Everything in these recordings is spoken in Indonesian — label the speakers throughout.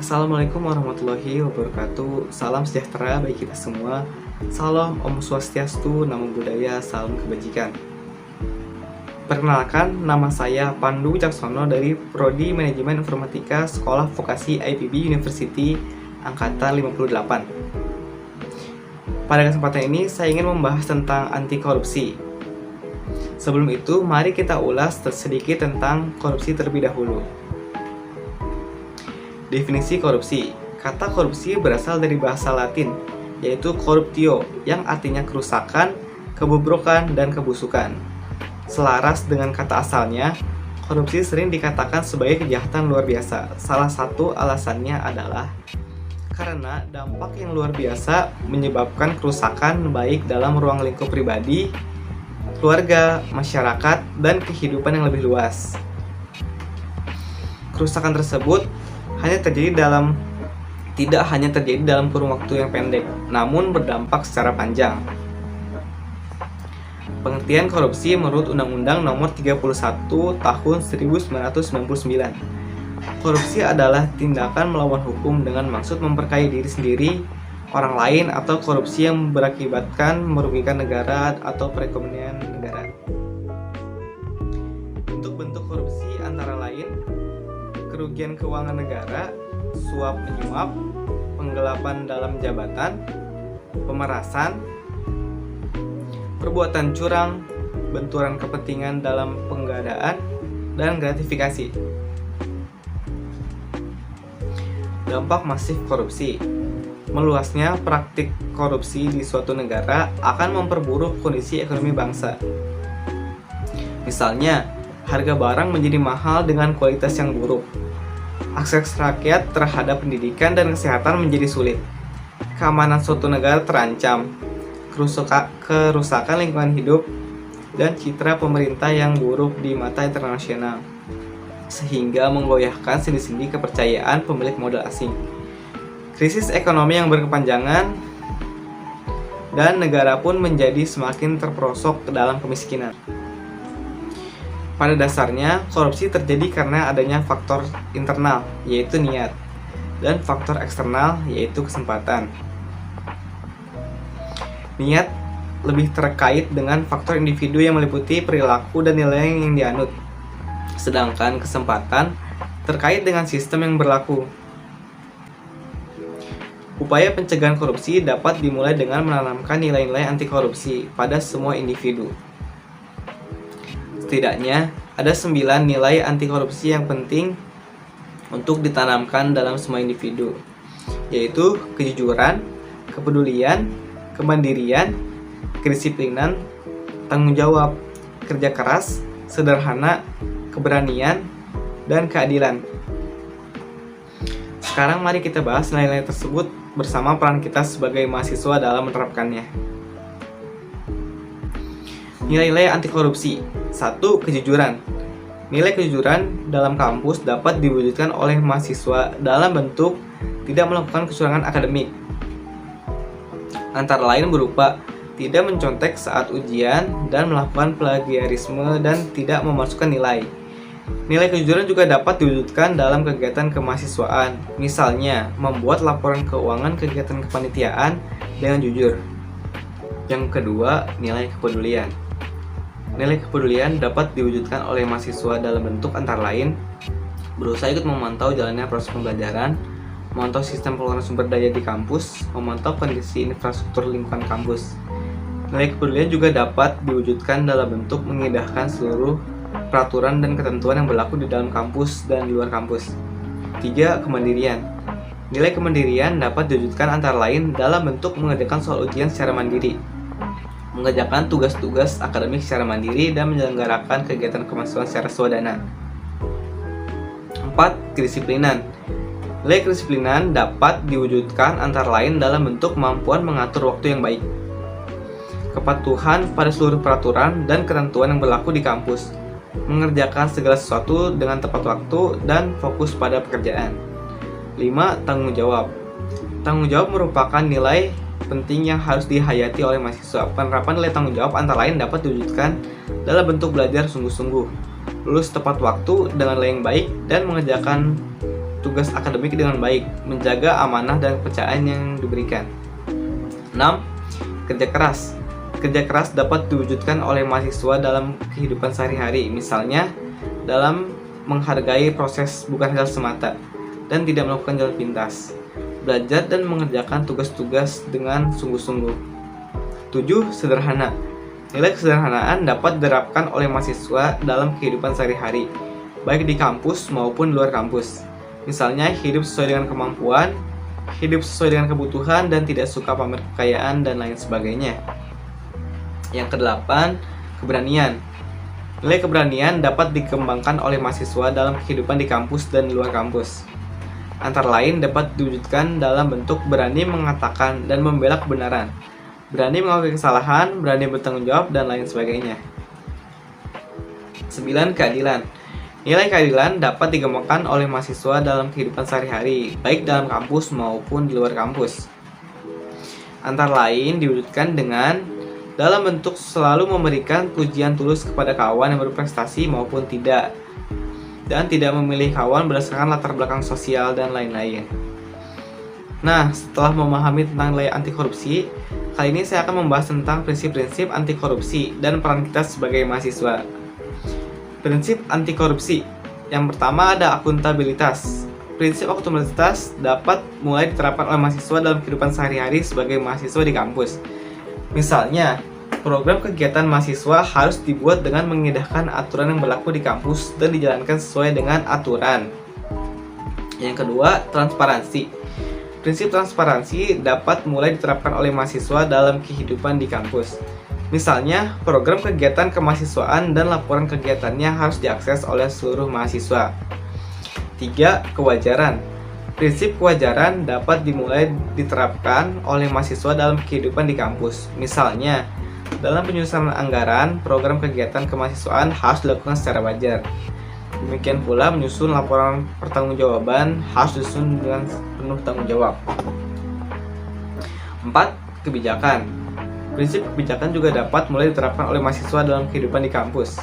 Speaker 1: Assalamualaikum warahmatullahi wabarakatuh. Salam sejahtera bagi kita semua. Salam Om Swastiastu, Namo Buddhaya, salam kebajikan. Perkenalkan, nama saya Pandu Wicaksono dari Prodi Manajemen Informatika Sekolah Vokasi IPB University Angkatan 58. Pada kesempatan ini, saya ingin membahas tentang anti korupsi. Sebelum itu, mari kita ulas sedikit tentang korupsi terlebih dahulu. Definisi korupsi. Kata korupsi berasal dari bahasa Latin, yaitu corruptio, yang artinya kerusakan, kebobrokan, dan kebusukan. Selaras dengan kata asalnya, korupsi sering dikatakan sebagai kejahatan luar biasa. Salah satu alasannya adalah karena dampak yang luar biasa menyebabkan kerusakan baik dalam ruang lingkup pribadi, keluarga, masyarakat, dan kehidupan yang lebih luas. Kerusakan tersebut tidak hanya terjadi dalam kurun waktu yang pendek, namun berdampak secara panjang. Pengertian korupsi menurut Undang-Undang Nomor 31 Tahun 1999. Korupsi adalah tindakan melawan hukum dengan maksud memperkaya diri sendiri, orang lain, atau korupsi yang berakibatkan merugikan negara atau perekonomian negara. Bentuk-bentuk korupsi antara lain kerugian keuangan negara, suap menyuap, penggelapan dalam jabatan, pemerasan, perbuatan curang, benturan kepentingan dalam penggadaan, dan gratifikasi. Dampak masif korupsi. Meluasnya praktik korupsi di suatu negara akan memperburuk kondisi ekonomi bangsa. Misalnya, harga barang menjadi mahal dengan kualitas yang buruk. Akses rakyat terhadap pendidikan dan kesehatan menjadi sulit. Keamanan suatu negara terancam. Kerusakan lingkungan hidup dan citra pemerintah yang buruk di mata internasional, sehingga menggoyahkan sendi-sendi kepercayaan pemilik modal asing. Krisis ekonomi yang berkepanjangan dan negara pun menjadi semakin terperosok ke dalam kemiskinan. Pada dasarnya, korupsi terjadi karena adanya faktor internal, yaitu niat, dan faktor eksternal, yaitu kesempatan. Niat lebih terkait dengan faktor individu yang meliputi perilaku dan nilai yang dianut, sedangkan kesempatan terkait dengan sistem yang berlaku. Upaya pencegahan korupsi dapat dimulai dengan menanamkan nilai-nilai anti korupsi pada semua individu. Setidaknya, ada 9 nilai anti korupsi yang penting untuk ditanamkan dalam semua individu, yaitu kejujuran, kepedulian, kemandirian, kedisiplinan, tanggung jawab, kerja keras, sederhana, keberanian, dan keadilan. Sekarang mari kita bahas nilai-nilai tersebut bersama peran kita sebagai mahasiswa dalam menerapkannya. Nilai-nilai anti korupsi. 1. Kejujuran. Nilai kejujuran dalam kampus dapat diwujudkan oleh mahasiswa dalam bentuk tidak melakukan kecurangan akademik. Antara lain berupa tidak mencontek saat ujian dan melakukan plagiarisme dan tidak memasukkan nilai. Nilai kejujuran juga dapat diwujudkan dalam kegiatan kemahasiswaan, misalnya membuat laporan keuangan kegiatan kepanitiaan dengan jujur. Yang kedua, nilai kepedulian. Nilai kepedulian dapat diwujudkan oleh mahasiswa dalam bentuk antara lain berusaha ikut memantau jalannya proses pembelajaran, memantau sistem pengelolaan sumber daya di kampus, memantau kondisi infrastruktur lingkungan kampus. Nilai kepedulian juga dapat diwujudkan dalam bentuk mengindahkan seluruh peraturan dan ketentuan yang berlaku di dalam kampus dan di luar kampus. 3. Kemandirian. Nilai kemandirian dapat diwujudkan antara lain dalam bentuk mengerjakan soal ujian secara mandiri, mengerjakan tugas-tugas akademik secara mandiri, dan menyelenggarakan kegiatan kemahasiswaan secara swadana. 4. Kedisiplinan. Nilai kedisiplinan dapat diwujudkan antara lain dalam bentuk kemampuan mengatur waktu yang baik, kepatuhan pada seluruh peraturan dan ketentuan yang berlaku di kampus, mengerjakan segala sesuatu dengan tepat waktu, dan fokus pada pekerjaan. 5. Tanggung jawab. Tanggung jawab merupakan nilai penting yang harus dihayati oleh mahasiswa. Penerapan nilai tanggung jawab antara lain dapat diwujudkan dalam bentuk belajar sungguh-sungguh, lulus tepat waktu dengan nilai yang baik, dan mengerjakan tugas akademik dengan baik, menjaga amanah dan kepercayaan yang diberikan. 6. Kerja keras. Kerja keras dapat diwujudkan oleh mahasiswa dalam kehidupan sehari-hari, misalnya dalam menghargai proses bukan hasil semata, dan tidak melakukan jalan pintas. Belajar dan mengerjakan tugas-tugas dengan sungguh-sungguh. 7. Sederhana. Nilai kesederhanaan dapat diterapkan oleh mahasiswa dalam kehidupan sehari-hari, baik di kampus maupun luar kampus. Misalnya, hidup sesuai dengan kemampuan, hidup sesuai dengan kebutuhan, dan tidak suka pamer kekayaan, dan lain sebagainya. Yang ke-8, keberanian. Nilai keberanian dapat dikembangkan oleh mahasiswa dalam kehidupan di kampus dan luar kampus. Antara lain dapat diwujudkan dalam bentuk berani mengatakan dan membela kebenaran, berani mengakui kesalahan, berani bertanggung jawab, dan lain sebagainya. 9. Keadilan. Nilai keadilan dapat dikembangkan oleh mahasiswa dalam kehidupan sehari-hari, baik dalam kampus maupun di luar kampus. Antara lain diwujudkan dengan dalam bentuk selalu memberikan pujian tulus kepada kawan yang berprestasi maupun tidak, dan tidak memilih kawan berdasarkan latar belakang sosial dan lain-lain. Nah, setelah memahami tentang nilai anti korupsi, kali ini saya akan membahas tentang prinsip-prinsip anti korupsi dan peran kita sebagai mahasiswa. Prinsip anti korupsi. Yang pertama ada akuntabilitas. Prinsip akuntabilitas dapat mulai diterapkan oleh mahasiswa dalam kehidupan sehari-hari sebagai mahasiswa di kampus. Misalnya, program kegiatan mahasiswa harus dibuat dengan mengindahkan aturan yang berlaku di kampus dan dijalankan sesuai dengan aturan. Yang kedua, transparansi. Prinsip transparansi dapat mulai diterapkan oleh mahasiswa dalam kehidupan di kampus. Misalnya, program kegiatan kemahasiswaan dan laporan kegiatannya harus diakses oleh seluruh mahasiswa. 3. Kewajaran. Prinsip kewajaran dapat dimulai diterapkan oleh mahasiswa dalam kehidupan di kampus. Misalnya, dalam penyusunan anggaran, program kegiatan kemahasiswaan harus dilakukan secara wajar. Demikian pula menyusun laporan pertanggungjawaban harus disusun dengan penuh tanggung jawab. 4. Kebijakan. Prinsip kebijakan juga dapat mulai diterapkan oleh mahasiswa dalam kehidupan di kampus.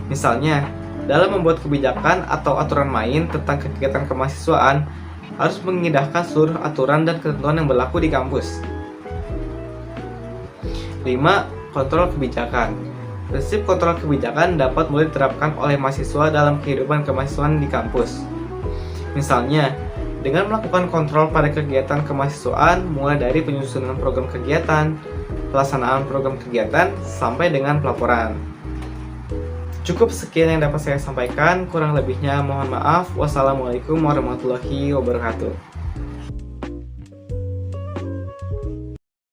Speaker 1: Misalnya, dalam membuat kebijakan atau aturan main tentang kegiatan kemahasiswaan, harus mengindahkan seluruh aturan dan ketentuan yang berlaku di kampus. 5. Kontrol kebijakan. Prinsip kontrol kebijakan dapat mulai diterapkan oleh mahasiswa dalam kehidupan kemahasiswaan di kampus. Misalnya, dengan melakukan kontrol pada kegiatan kemahasiswaan mulai dari penyusunan program kegiatan, pelaksanaan program kegiatan, sampai dengan pelaporan. Cukup sekian yang dapat saya sampaikan, kurang lebihnya mohon maaf. Wassalamualaikum warahmatullahi wabarakatuh.